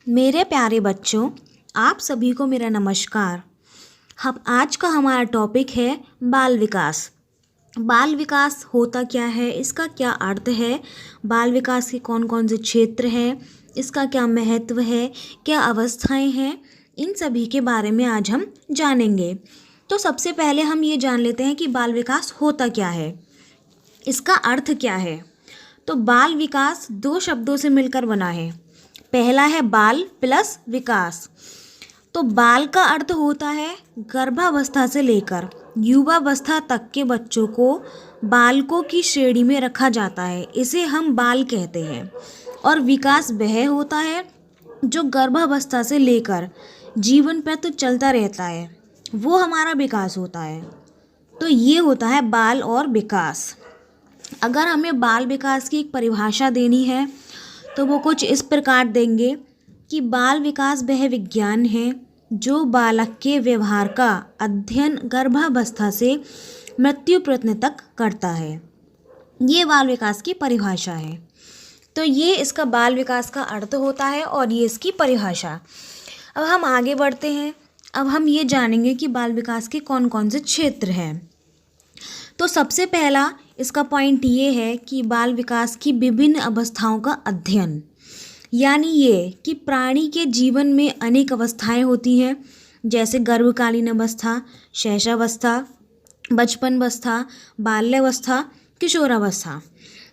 मेरे प्यारे बच्चों, आप सभी को मेरा नमस्कार। हम आज का हमारा टॉपिक है बाल विकास। बाल विकास होता क्या है, इसका क्या अर्थ है, बाल विकास के कौन कौन से क्षेत्र हैं, इसका क्या महत्व है, क्या अवस्थाएं हैं, इन सभी के बारे में आज हम जानेंगे। तो सबसे पहले हम ये जान लेते हैं कि बाल विकास होता क्या है, इसका अर्थ क्या है। तो बाल विकास दो शब्दों से मिलकर बना है। पहला है बाल प्लस विकास। तो बाल का अर्थ होता है गर्भावस्था से लेकर युवावस्था तक के बच्चों को बालकों की श्रेणी में रखा जाता है, इसे हम बाल कहते हैं। और विकास वह होता है जो गर्भावस्था से लेकर जीवन पर तो चलता रहता है, वो हमारा विकास होता है। तो ये होता है बाल और विकास। अगर हमें बाल विकास की एक परिभाषा देनी है तो वो कुछ इस प्रकार देंगे कि बाल विकास वह विज्ञान है जो बालक के व्यवहार का अध्ययन गर्भावस्था से मृत्यु प्रयत्न तक करता है। ये बाल विकास की परिभाषा है। तो ये इसका बाल विकास का अर्थ होता है और ये इसकी परिभाषा। अब हम आगे बढ़ते हैं। अब हम ये जानेंगे कि बाल विकास के कौन कौन से क्षेत्र हैं। तो सबसे पहला इसका पॉइंट ये है कि बाल विकास की विभिन्न अवस्थाओं का अध्ययन, यानी ये कि प्राणी के जीवन में अनेक अवस्थाएं होती हैं, जैसे गर्भकालीन अवस्था, शैशवावस्था, बचपनावस्था, बाल्यावस्था, किशोरावस्था।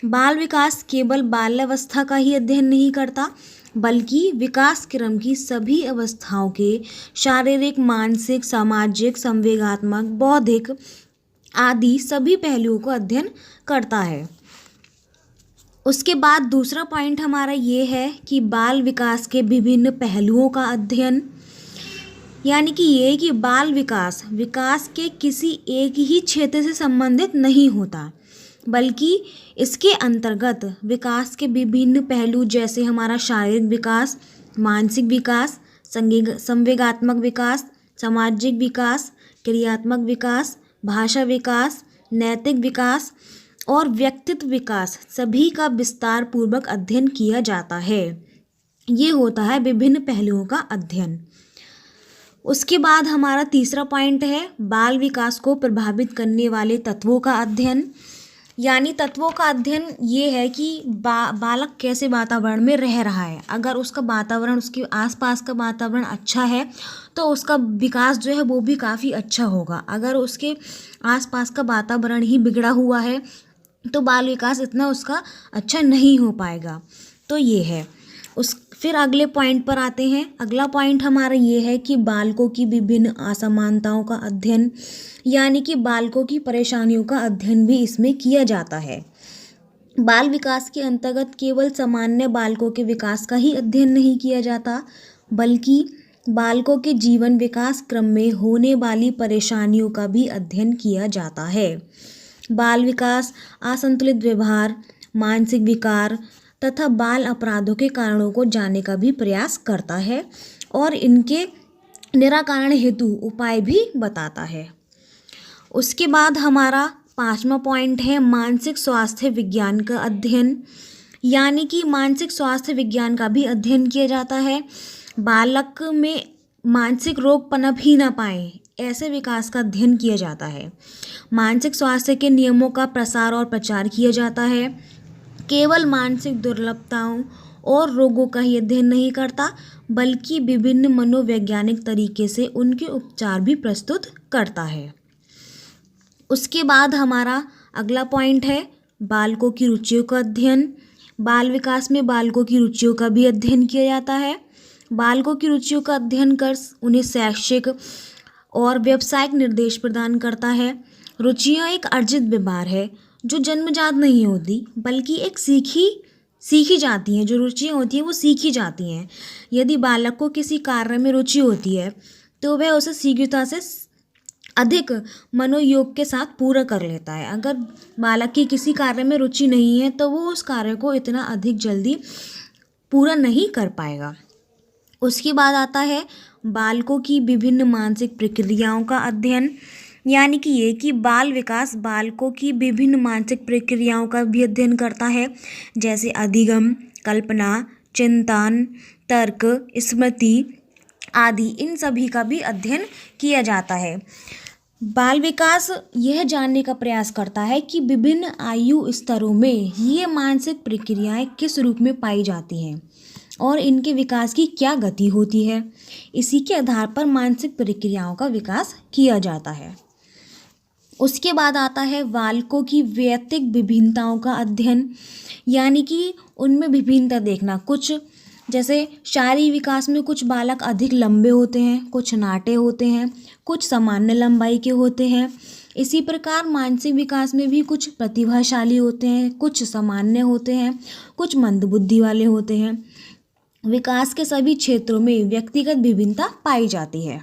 बाल विकास केवल बाल्यावस्था का ही अध्ययन नहीं करता, बल्कि विकास क्रम की सभी अवस्थाओं के शारीरिक, मानसिक, सामाजिक, संवेगात्मक, बौद्धिक आदि सभी पहलुओं को अध्ययन करता है। उसके बाद दूसरा पॉइंट हमारा ये है कि बाल विकास के विभिन्न पहलुओं का अध्ययन, यानी कि ये कि बाल विकास विकास के किसी एक ही क्षेत्र से संबंधित नहीं होता, बल्कि इसके अंतर्गत विकास के विभिन्न पहलू जैसे हमारा शारीरिक विकास, मानसिक विकास, संवेगात्मक विकास, सामाजिक विकास, क्रियात्मक विकास, भाषा विकास, नैतिक विकास और व्यक्तित्व विकास सभी का विस्तार पूर्वक अध्ययन किया जाता है। ये होता है विभिन्न पहलुओं का अध्ययन। उसके बाद हमारा तीसरा पॉइंट है बाल विकास को प्रभावित करने वाले तत्वों का अध्ययन, यानी तत्वों का अध्ययन ये है कि बालक कैसे वातावरण में रह रहा है। अगर उसका वातावरण, उसके आसपास का वातावरण अच्छा है तो उसका विकास जो है वो भी काफ़ी अच्छा होगा। अगर उसके आसपास का वातावरण ही बिगड़ा हुआ है तो बाल विकास इतना उसका अच्छा नहीं हो पाएगा। तो ये है। फिर अगले पॉइंट पर आते हैं। अगला पॉइंट हमारा ये है कि बालकों की विभिन्न असमानताओं का अध्ययन, यानी कि बालकों की परेशानियों का अध्ययन भी इसमें किया जाता है। बाल विकास के अंतर्गत केवल सामान्य बालकों के विकास का ही अध्ययन नहीं किया जाता, बल्कि बालकों के जीवन विकास क्रम में होने वाली परेशानियों का भी अध्ययन किया जाता है। बाल विकास असंतुलित व्यवहार, मानसिक विकार तथा बाल अपराधों के कारणों को जानने का भी प्रयास करता है और इनके निराकरण हेतु उपाय भी बताता है। उसके बाद हमारा पांचवा पॉइंट है मानसिक स्वास्थ्य विज्ञान का अध्ययन, यानी कि मानसिक स्वास्थ्य विज्ञान का भी अध्ययन किया जाता है। बालक में मानसिक रोग पनप ही ना पाए, ऐसे विकास का अध्ययन किया जाता है। मानसिक स्वास्थ्य के नियमों का प्रसार और प्रचार किया जाता है। केवल मानसिक दुर्बलताओं और रोगों का ही अध्ययन नहीं करता, बल्कि विभिन्न मनोवैज्ञानिक तरीके से उनके उपचार भी प्रस्तुत करता है। उसके बाद हमारा अगला पॉइंट है बालकों की रुचियों का अध्ययन। बाल विकास में बालकों की रुचियों का भी अध्ययन किया जाता है। बालकों की रुचियों का अध्ययन कर उन्हें शैक्षिक और व्यावसायिक निर्देश प्रदान करता है। रुचियाँ एक अर्जित व्यवहार है जो जन्मजात नहीं होती, बल्कि एक सीखी जाती हैं। जो रुचियाँ होती हैं वो सीखी जाती हैं। यदि बालक को किसी कार्य में रुचि होती है तो वह उसे शीघ्रता से अधिक मनोयोग के साथ पूरा कर लेता है। अगर बालक की किसी कार्य में रुचि नहीं है तो वो उस कार्य को इतना अधिक जल्दी पूरा नहीं कर पाएगा। उसके बाद आता है बालकों की विभिन्न मानसिक प्रक्रियाओं का अध्ययन, यानी कि ये कि बाल विकास बालकों की विभिन्न मानसिक प्रक्रियाओं का भी अध्ययन करता है, जैसे अधिगम, कल्पना, चिंतन, तर्क, स्मृति आदि, इन सभी का भी अध्ययन किया जाता है। बाल विकास यह जानने का प्रयास करता है कि विभिन्न आयु स्तरों में ये मानसिक प्रक्रियाएं किस रूप में पाई जाती हैं और इनके विकास की क्या गति होती है। इसी के आधार पर मानसिक प्रक्रियाओं का विकास किया जाता है। उसके बाद आता है बालकों की वैयक्तिक विभिन्नताओं का अध्ययन, यानी कि उनमें विभिन्नता देखना। कुछ जैसे शारीरिक विकास में कुछ बालक अधिक लंबे होते हैं, कुछ नाटे होते हैं, कुछ सामान्य लंबाई के होते हैं। इसी प्रकार मानसिक विकास में भी कुछ प्रतिभाशाली होते हैं, कुछ सामान्य होते हैं, कुछ मंदबुद्धि वाले होते हैं। विकास के सभी क्षेत्रों में व्यक्तिगत विभिन्नता पाई जाती है।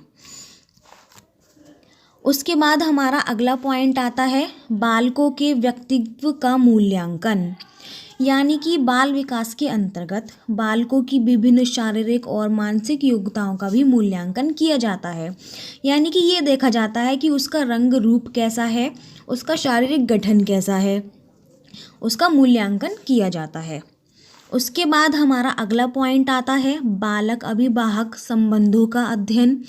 उसके बाद हमारा अगला पॉइंट आता है बालकों के व्यक्तित्व का मूल्यांकन, यानी कि बाल विकास के अंतर्गत बालकों की विभिन्न शारीरिक और मानसिक योग्यताओं का भी मूल्यांकन किया जाता है। यानी कि ये देखा जाता है कि उसका रंग रूप कैसा है, उसका शारीरिक गठन कैसा है, उसका मूल्यांकन किया जाता है। उसके बाद हमारा अगला पॉइंट आता है बालक अभिभावक संबंधों का अध्ययन,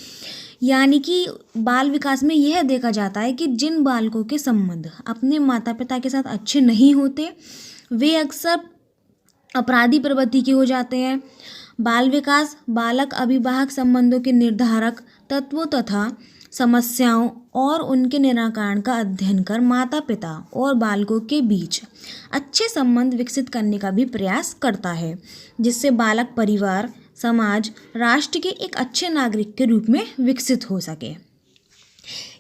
यानी कि बाल विकास में यह देखा जाता है कि जिन बालकों के संबंध अपने माता पिता के साथ अच्छे नहीं होते वे अक्सर अपराधी प्रवृत्ति के हो जाते हैं। बाल विकास बालक अभिभावक संबंधों के निर्धारक तत्वों तथा समस्याओं और उनके निराकरण का अध्ययन कर माता पिता और बालकों के बीच अच्छे संबंध विकसित करने का भी प्रयास करता है, जिससे बालक परिवार, समाज, राष्ट्र के एक अच्छे नागरिक के रूप में विकसित हो सके।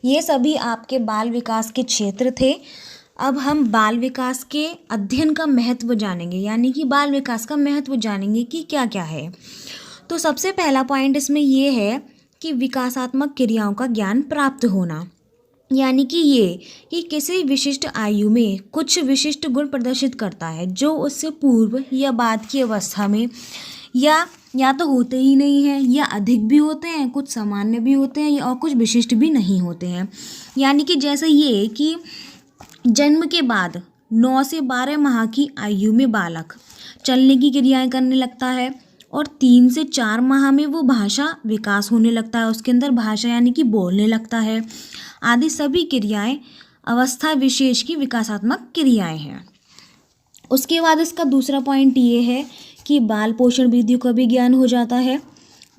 ये सभी आपके बाल विकास के क्षेत्र थे। अब हम बाल विकास के अध्ययन का महत्व जानेंगे, यानी कि बाल विकास का महत्व जानेंगे कि क्या क्या है। तो सबसे पहला पॉइंट इसमें ये है कि विकासात्मक क्रियाओं का ज्ञान प्राप्त होना, यानी कि ये कि किसी विशिष्ट आयु में कुछ विशिष्ट गुण प्रदर्शित करता है जो उससे पूर्व या बाद की अवस्था में या तो होते ही नहीं हैं या अधिक भी होते हैं, कुछ सामान्य भी होते हैं और कुछ विशिष्ट भी नहीं होते हैं। यानी कि जैसे ये कि जन्म के बाद 9 से 12 माह की आयु में बालक चलने की क्रियाएं करने लगता है और 3 से 4 माह में वो भाषा विकास होने लगता है, उसके अंदर भाषा यानी कि बोलने लगता है। आदि सभी क्रियाएं अवस्था विशेष की विकासात्मक क्रियाएं हैं। उसके बाद इसका दूसरा पॉइंट ये है कि बाल पोषण विधियों का भी ज्ञान हो जाता है।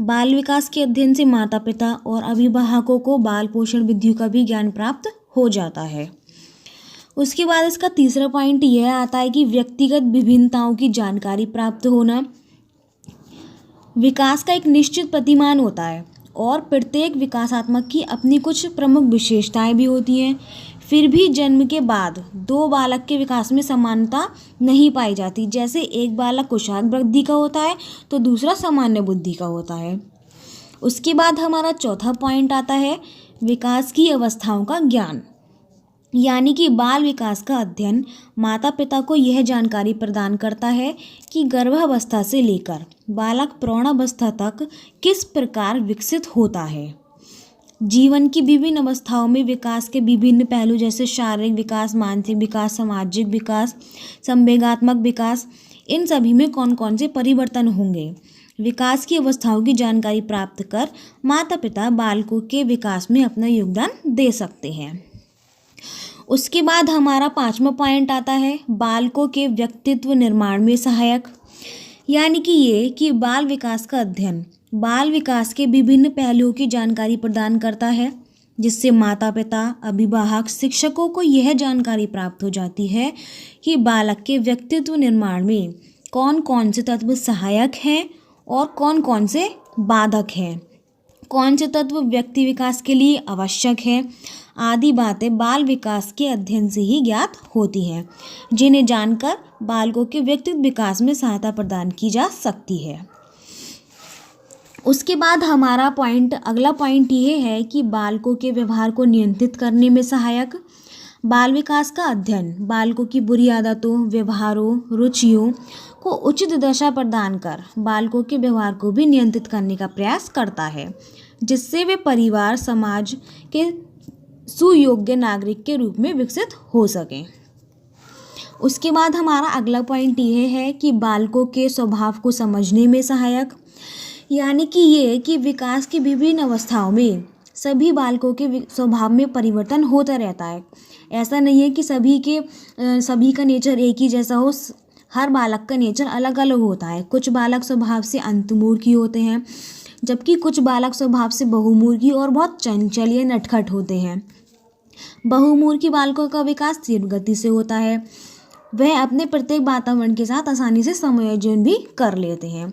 बाल विकास के अध्ययन से माता पिता और अभिभावकों को बाल पोषण विधियों का भी ज्ञान प्राप्त हो जाता है। उसके बाद इसका तीसरा पॉइंट यह आता है कि व्यक्तिगत विभिन्नताओं की जानकारी प्राप्त होना। विकास का एक निश्चित प्रतिमान होता है और प्रत्येक विकासात्मक की अपनी कुछ प्रमुख विशेषताएं भी होती हैं। फिर भी जन्म के बाद 2 बालक के विकास में समानता नहीं पाई जाती। जैसे एक बालक कुशाग्र बुद्धि का होता है तो दूसरा सामान्य बुद्धि का होता है। उसके बाद हमारा चौथा पॉइंट आता है विकास की अवस्थाओं का ज्ञान, यानी कि बाल विकास का अध्ययन माता पिता को यह जानकारी प्रदान करता है कि गर्भावस्था से लेकर बालक प्रौढ़ावस्था तक किस प्रकार विकसित होता है। जीवन की विभिन्न अवस्थाओं में विकास के विभिन्न पहलू जैसे शारीरिक विकास, मानसिक विकास, सामाजिक विकास, संवेगात्मक विकास, इन सभी में कौन कौन से परिवर्तन होंगे। विकास की अवस्थाओं की जानकारी प्राप्त कर माता पिता बालकों के विकास में अपना योगदान दे सकते हैं। उसके बाद हमारा 5वां पॉइंट आता है बालकों के व्यक्तित्व निर्माण में सहायक, यानी कि ये कि बाल विकास का अध्ययन बाल विकास के विभिन्न पहलुओं की जानकारी प्रदान करता है, जिससे माता पिता, अभिभावक, शिक्षकों को यह जानकारी प्राप्त हो जाती है कि बालक के व्यक्तित्व निर्माण में कौन कौन से तत्व सहायक हैं और कौन कौन से बाधक हैं, कौन से तत्व व्यक्ति विकास के लिए आवश्यक हैं। आदि बातें बाल विकास के अध्ययन से ही ज्ञात होती हैं, जिन्हें जानकर बालकों के व्यक्तित्व विकास में सहायता प्रदान की जा सकती है। उसके बाद हमारा अगला पॉइंट ये है कि बालकों के व्यवहार को नियंत्रित करने में सहायक। बाल विकास का अध्ययन बालकों की बुरी आदतों, व्यवहारों, रुचियों को उचित दिशा प्रदान कर बालकों के व्यवहार को भी नियंत्रित करने का प्रयास करता है, जिससे वे परिवार, समाज के सुयोग्य नागरिक के रूप में विकसित हो सकें। उसके बाद हमारा अगला पॉइंट ये है कि बालकों के स्वभाव को समझने में सहायक, यानी कि ये कि विकास की विभिन्न अवस्थाओं में सभी बालकों के स्वभाव में परिवर्तन होता रहता है। ऐसा नहीं है कि सभी का नेचर एक ही जैसा हो। हर बालक का नेचर अलग अलग होता है। कुछ बालक स्वभाव से अंतर्मुखी होते हैं, जबकि कुछ बालक स्वभाव से बहुमुखी और बहुत चंचल या नटखट होते हैं। बहुमुखी बालकों का विकास तीव्र गति से होता है। वह अपने प्रत्येक वातावरण के साथ आसानी से समायोजन भी कर लेते हैं,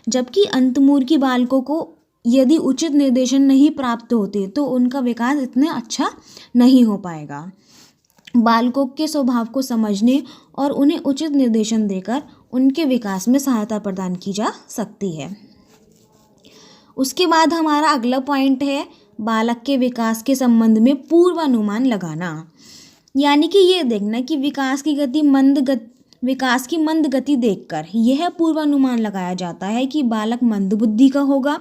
जबकि अंतर्मुखी बालकों को यदि उचित निर्देशन नहीं प्राप्त होते तो उनका विकास इतना अच्छा नहीं हो पाएगा। बालकों के स्वभाव को समझने और उन्हें उचित निर्देशन देकर उनके विकास में सहायता प्रदान की जा सकती है। उसके बाद हमारा अगला पॉइंट है बालक के विकास के संबंध में पूर्वानुमान लगाना, यानी कि ये देखना कि विकास की मंद गति देखकर यह पूर्वानुमान लगाया जाता है कि बालक मंद बुद्धि का होगा।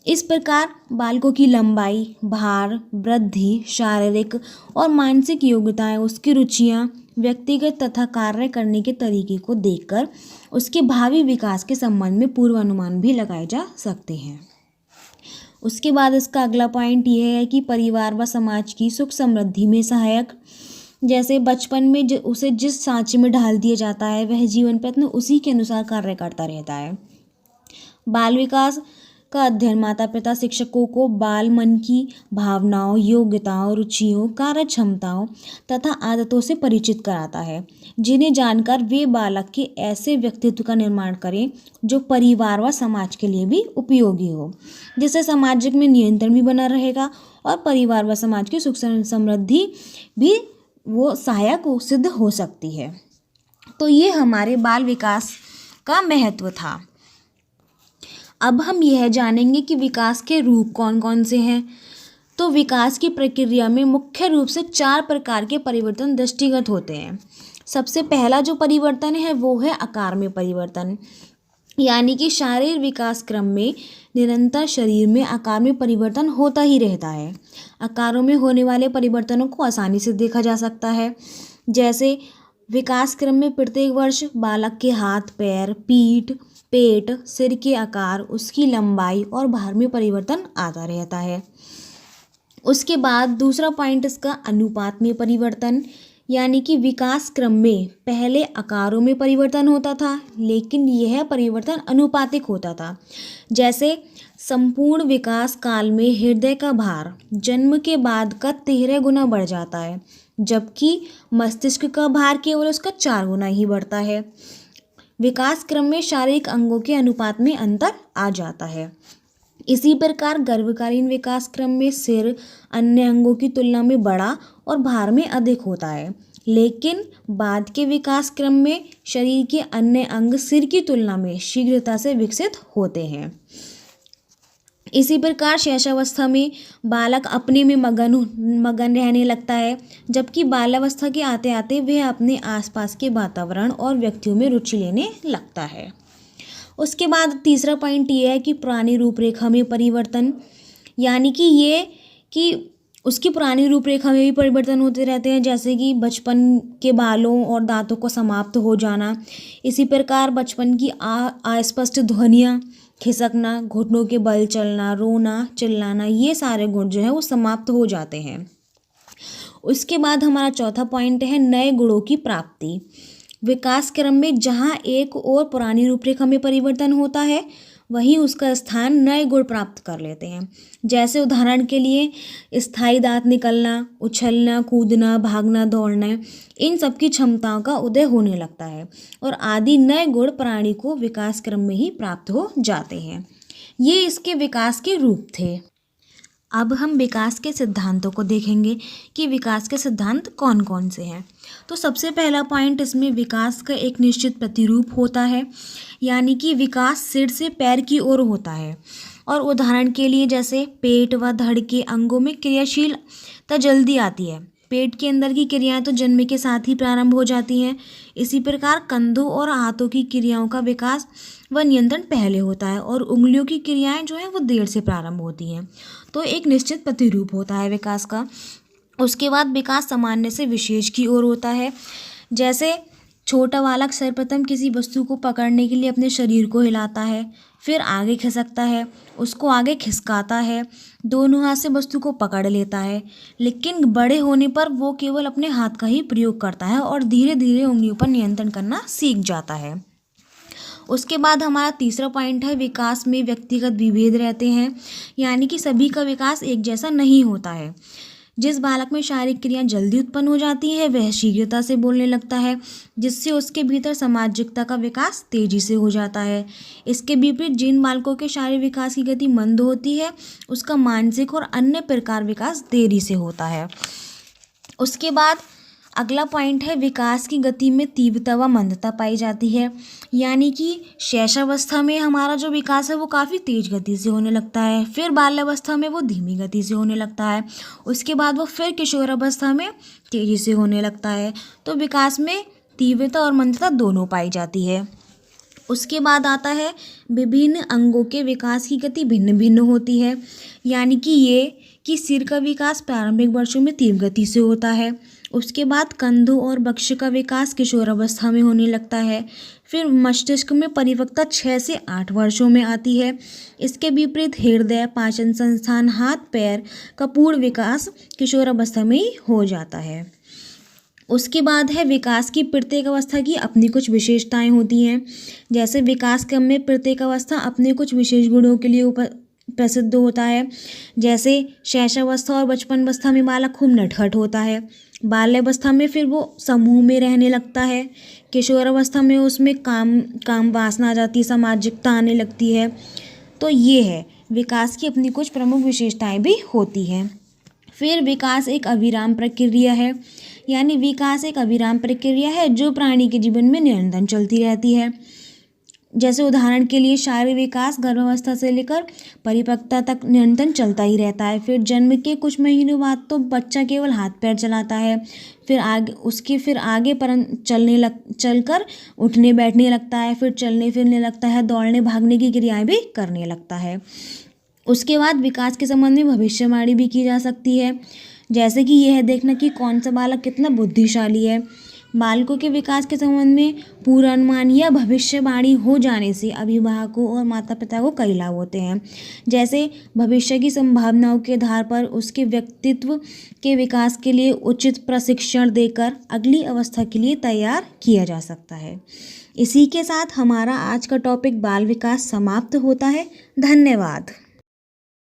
इस प्रकार बालकों की लंबाई, भार, वृद्धि, शारीरिक और मानसिक योग्यताएं, उसकी रुचियां, व्यक्तिगत तथा कार्य करने के तरीके को देखकर उसके भावी विकास के संबंध में पूर्वानुमान भी लगाए जा सकते हैं। उसके बाद इसका अगला पॉइंट ये है कि परिवार व समाज की सुख समृद्धि में सहायक, जैसे बचपन में उसे जिस सांचे में ढाल दिया जाता है वह जीवन प्रयत्न उसी के अनुसार कार्य करता रहता है। बाल विकास का अध्ययन माता पिता शिक्षकों को बाल मन की भावनाओं, योग्यताओं, रुचियों, कार्य क्षमताओं तथा आदतों से परिचित कराता है, जिन्हें जानकर वे बालक के ऐसे व्यक्तित्व का निर्माण करें जो परिवार व समाज के लिए भी उपयोगी हो, जिससे सामाजिक में नियंत्रण भी बना रहेगा और परिवार व समाज की सुख समृद्धि भी वो सहायक सिद्ध हो सकती है। तो ये हमारे बाल विकास का महत्व था। अब हम यह जानेंगे कि विकास के रूप कौन कौन से हैं। तो विकास की प्रक्रिया में मुख्य रूप से 4 प्रकार के परिवर्तन दृष्टिगत होते हैं। सबसे पहला जो परिवर्तन है वो है आकार में परिवर्तन, यानी कि शारीरिक विकास क्रम में निरंतर शरीर में आकार में परिवर्तन होता ही रहता है। आकारों में होने वाले परिवर्तनों को आसानी से देखा जा सकता है, जैसे विकास क्रम में प्रत्येक वर्ष बालक के हाथ, पैर, पीठ, पेट, सिर के आकार, उसकी लंबाई और भार में परिवर्तन आता रहता है। उसके बाद दूसरा पॉइंट इसका अनुपात में परिवर्तन, यानी कि विकास क्रम में पहले आकारों में परिवर्तन होता था, लेकिन यह परिवर्तन अनुपातिक होता था। जैसे संपूर्ण विकास काल में हृदय का भार जन्म के बाद का 13 गुना बढ़ जाता है, जबकि मस्तिष्क का भार केवल उसका 4 गुना ही बढ़ता है। विकास क्रम में शारीरिक अंगों के अनुपात में अंतर आ जाता है। इसी प्रकार गर्भकालीन विकास क्रम में सिर अन्य अंगों की तुलना में बड़ा और भार में अधिक होता है, लेकिन बाद के विकास क्रम में शरीर के अन्य अंग सिर की तुलना में शीघ्रता से विकसित होते हैं। इसी प्रकार शैशवावस्था में बालक अपने में मगन रहने लगता है, जबकि बाल्यावस्था के आते आते वह अपने आसपास के वातावरण और व्यक्तियों में रुचि लेने लगता है। उसके बाद तीसरा पॉइंट ये है कि पुरानी रूपरेखा में परिवर्तन, यानी कि ये कि उसकी पुरानी रूपरेखा में भी परिवर्तन होते रहते हैं, जैसे कि बचपन के बालों और दांतों को समाप्त हो जाना। इसी प्रकार बचपन की अस्पष्ट ध्वनियाँ, खिसकना, घुटनों के बल चलना, रोना, चिल्लाना, ये सारे गुण जो है वो समाप्त हो जाते हैं। उसके बाद हमारा चौथा पॉइंट है नए गुणों की प्राप्ति। विकास क्रम में जहाँ एक और पुरानी रूपरेखा में परिवर्तन होता है, वहीं उसका स्थान नए गुण प्राप्त कर लेते हैं। जैसे उदाहरण के लिए स्थायी दांत निकलना, उछलना, कूदना, भागना, दौड़ना, इन सब की क्षमताओं का उदय होने लगता है और आदि नए गुण प्राणी को विकास क्रम में ही प्राप्त हो जाते हैं। ये इसके विकास के रूप थे। अब हम विकास के सिद्धांतों को देखेंगे कि विकास के सिद्धांत कौन कौन से हैं। तो सबसे पहला पॉइंट इसमें विकास का एक निश्चित प्रतिरूप होता है, यानी कि विकास सिर से पैर की ओर होता है। और उदाहरण के लिए जैसे पेट व धड़ के अंगों में क्रियाशीलता जल्दी आती है। पेट के अंदर की क्रियाएं तो जन्म के साथ ही प्रारंभ हो जाती हैं। इसी प्रकार कंधों और हाथों की क्रियाओं का विकास व नियंत्रण पहले होता है और उंगलियों की क्रियाएं जो हैं वो देर से प्रारंभ होती हैं। तो एक निश्चित प्रतिरूप होता है विकास का। उसके बाद विकास सामान्य से विशेष की ओर होता है, जैसे छोटा बालक सर्वप्रथम किसी वस्तु को पकड़ने के लिए अपने शरीर को हिलाता है, फिर आगे खिसकता है, उसको आगे खिसकाता है, दोनों हाथ से वस्तु को पकड़ लेता है। लेकिन बड़े होने पर वो केवल अपने हाथ का ही प्रयोग करता है और धीरे धीरे उंगलियों पर नियंत्रण करना सीख जाता है। उसके बाद हमारा तीसरा पॉइंट है, विकास में व्यक्तिगत विभेद रहते हैं, यानी कि सभी का विकास एक जैसा नहीं होता है। जिस बालक में शारीरिक क्रियाएं जल्दी उत्पन्न हो जाती है वह शीघ्रता से बोलने लगता है, जिससे उसके भीतर सामाजिकता का विकास तेजी से हो जाता है। इसके विपरीत जिन बालकों के शारीरिक विकास की गति मंद होती है उसका मानसिक और अन्य प्रकार विकास देरी से होता है। उसके बाद अगला पॉइंट है, विकास की गति में तीव्रता व मंदता पाई जाती है, यानी कि शैशवावस्था में हमारा जो विकास है वो काफ़ी तेज गति से होने लगता है, फिर बाल्यावस्था में वो धीमी गति से होने लगता है, उसके बाद वो फिर किशोरावस्था में तेजी से होने लगता है। तो विकास में तीव्रता और मंदता दोनों पाई जाती है। उसके बाद आता है, विभिन्न अंगों के विकास की गति भिन्न भिन्न होती है, यानी कि सिर का विकास प्रारंभिक वर्षों में तीव्र गति से होता है। उसके बाद कंधों और वक्ष का विकास किशोरावस्था में होने लगता है, फिर मस्तिष्क में परिपक्वता 6 से 8 वर्षों में आती है। इसके विपरीत हृदय, पाचन संस्थान, हाथ पैर का पूर्ण विकास किशोरावस्था में ही हो जाता है। उसके बाद है, विकास की प्रत्येक अवस्था की अपनी कुछ विशेषताएं होती हैं। जैसे विकास क्रम में प्रत्येक अवस्था अपने कुछ विशेष गुणों के लिए प्रसिद्ध होता है। जैसे शैशवावस्था और बचपन अवस्था में बालक खूब नटखट होता है, बाल्यावस्था में फिर वो समूह में रहने लगता है, किशोरावस्था में उसमें काम वासना आ जाती है, सामाजिकता आने लगती है। तो ये है, विकास की अपनी कुछ प्रमुख विशेषताएं भी होती हैं। फिर विकास एक अविराम प्रक्रिया है, यानी विकास एक अविराम प्रक्रिया है जो प्राणी के जीवन में निरंतर चलती रहती है। जैसे उदाहरण के लिए शारीरिक विकास गर्भावस्था से लेकर परिपक्वता तक निरंतर चलता ही रहता है। फिर जन्म के कुछ महीनों बाद तो बच्चा केवल हाथ पैर चलाता है, फिर आगे चलकर उठने बैठने लगता है, फिर चलने फिरने लगता है, दौड़ने भागने की क्रियाएं भी करने लगता है। उसके बाद विकास के संबंध में भविष्यवाणी भी की जा सकती है, जैसे कि यह देखना कि कौन सा बालक कितना बुद्धिशाली है। बालकों के विकास के संबंध में पूर्वानुमान या भविष्यवाणी हो जाने से अभिभावकों और माता पिता को कई लाभ होते हैं। जैसे भविष्य की संभावनाओं के आधार पर उसके व्यक्तित्व के विकास के लिए उचित प्रशिक्षण देकर अगली अवस्था के लिए तैयार किया जा सकता है। इसी के साथ हमारा आज का टॉपिक बाल विकास समाप्त होता है। धन्यवाद।